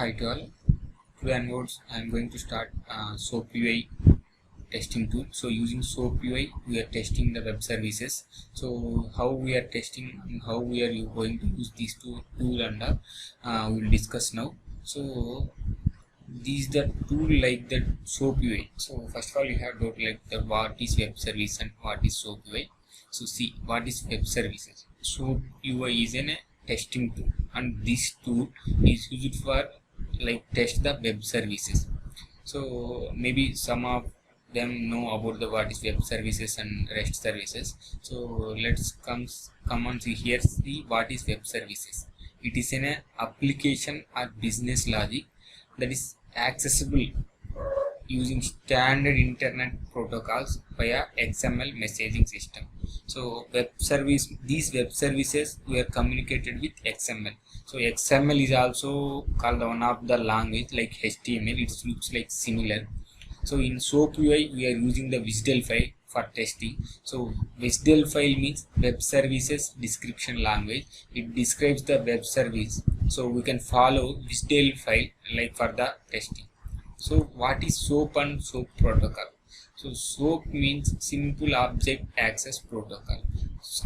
Hi to all. Today onwards, I am going to start soapui testing tool. So using soapui, we are testing the web services. So how we are testing and how we are going to use these tool and we will discuss now. So these the tool like the soapui. So first of all, you have to like the what is web service and what is soapui. So see what is web services. SoapUI is a testing tool, and this tool is used for like test the web services. So maybe some of them know about the what is web services and REST services. So let's come on see here the what is web services. It is an application or business logic that is accessible using standard internet protocols via XML messaging system. So these web services were communicated with XML. So XML is also called one of the language like HTML. It looks like similar. So in SoapUI we are using the wisdl file for testing. So wisdl file means web services description language. It describes the web service. So we can follow wisdl file like for the testing. So what is SOAP and SOAP protocol? So SOAP means simple object access protocol,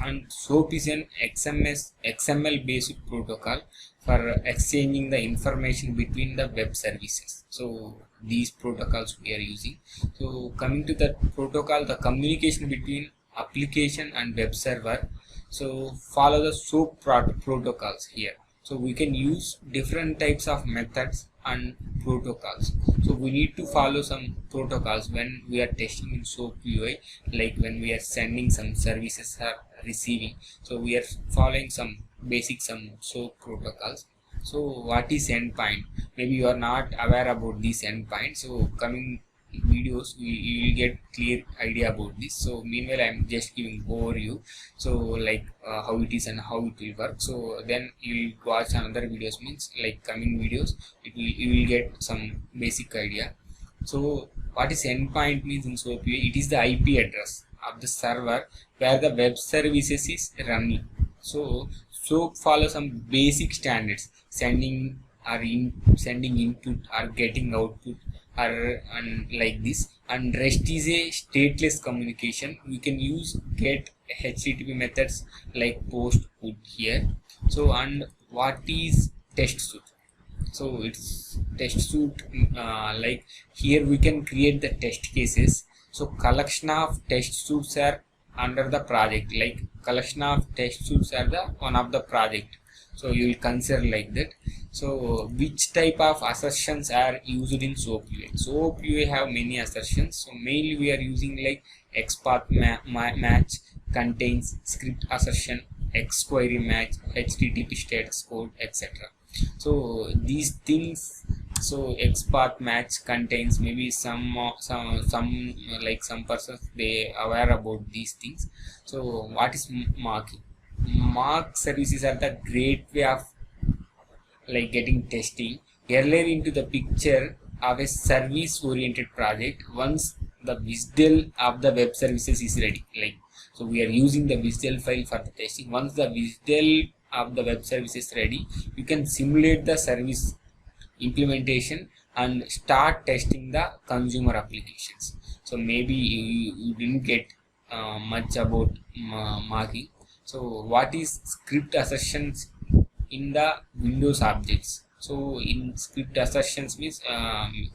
and SOAP is an XML based protocol for exchanging the information between the web services. So these protocols we are using. So coming to the protocol, the communication between application and web server. So follow the SOAP protocols here. So we can use different types of methods and protocols. So we need to follow some protocols when we are testing in SoapUI, like when we are sending some services or receiving. So we are following some basic SOAP protocols. So what is endpoint? Maybe you are not aware about this endpoint. So coming videos you will get clear idea about this. So meanwhile I am just giving overview, so like how it is and how it will work. So then you will watch another videos, means like coming videos you will get some basic idea. So what is endpoint means in SoapUI? It is the IP address of the server where the web services is running. So SOAP follows some basic standards, sending input or getting output and like this. And REST is a stateless communication. We can use get HTTP methods like post, put here. So and what is test suite? So it's test suite, like here we can create the test cases. So collection of test suites are under the project, like collection of test suites are the one of the project. So you will consider like that. So which type of assertions are used in SoapUI? SoapUI have many assertions. So mainly we are using like XPath match, contains, script assertion, XQuery match, HTTP status code, etc. So these things, so XPath match contains, maybe some like some persons they aware about these things. So what is marking? Mark services are the great way of like getting testing earlier into the picture of a service oriented project. Once the wisdl of the web services is ready, like so we are using the wisdl file for the testing. Once the wisdl of the web service is ready, you can simulate the service implementation and start testing the consumer applications. So maybe you didn't get much about marking. So what is script assertions in the Windows objects? So in script assertions means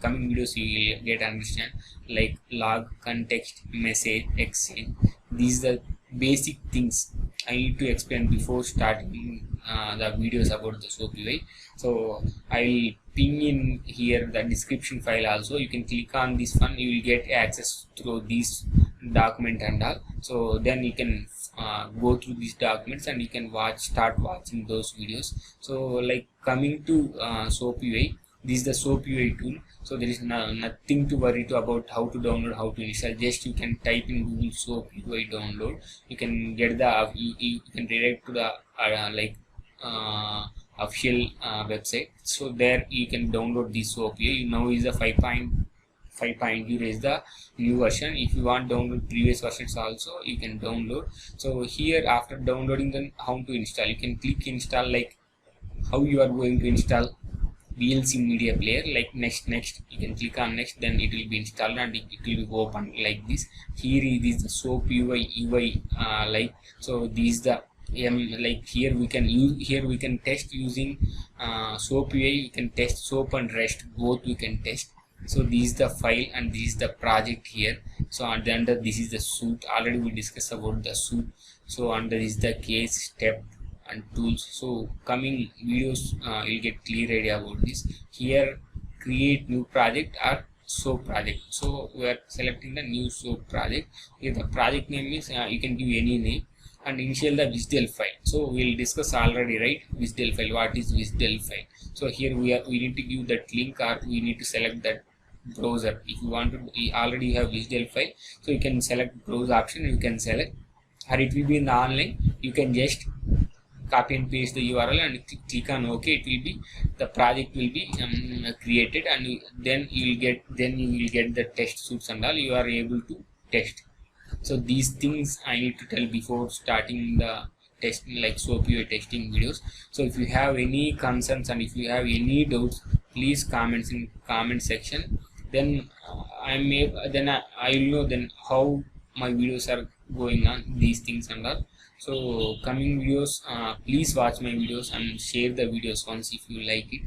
coming videos you will get understand, like log, context, message, exchange. These are the basic things I need to explain before starting the videos about the SoapUI. So I will ping in here the description file also. You can click on this one, you will get access through this document and all. So then you can go through these documents and you can start watching those videos. So like coming to SoapUI, this is the SoapUI tool. So there is nothing to worry about how to download, how to install. Just you can type in Google SoapUI download. You can get the you can redirect to the official website. So there you can download this SoapUI. Now is the 5.0 is the new version. If you want download previous versions also, you can download. So here after downloading, then how to install, you can click install, like how you are going to install VLC media player. Like next you can click on next, then it will be installed and it will be open like this. Here it is the soap UI like, so this is the like here we can test using soap UI. We can test soap and rest, both we can test. So this is the file and this is the project here. So under this is the suite, already we discussed about the suite. So under this is the case, step and tools. So coming videos you'll get clear idea about this. Here create new project or soap project. So we are selecting the new soap project. Here the project name is you can give any name, and initial the wisdl file. So we'll discuss already, right? Wisdl file, what is wisdl file? So here we need to give that link, or we need to select that browser. If you want to, you already have wisdl file, so you can select browse option, you can select, or it will be in the online. You can just copy and paste the URL and click on OK. It will be, the project will be created, and then you will get the test suits and all. You are able to test. So these things I need to tell before starting the testing, like SoapUI testing videos. So if you have any concerns and if you have any doubts, please comment in comment section. Then I will know then how my videos are going on, these things and all. So coming videos, please watch my videos and share the videos once if you like it.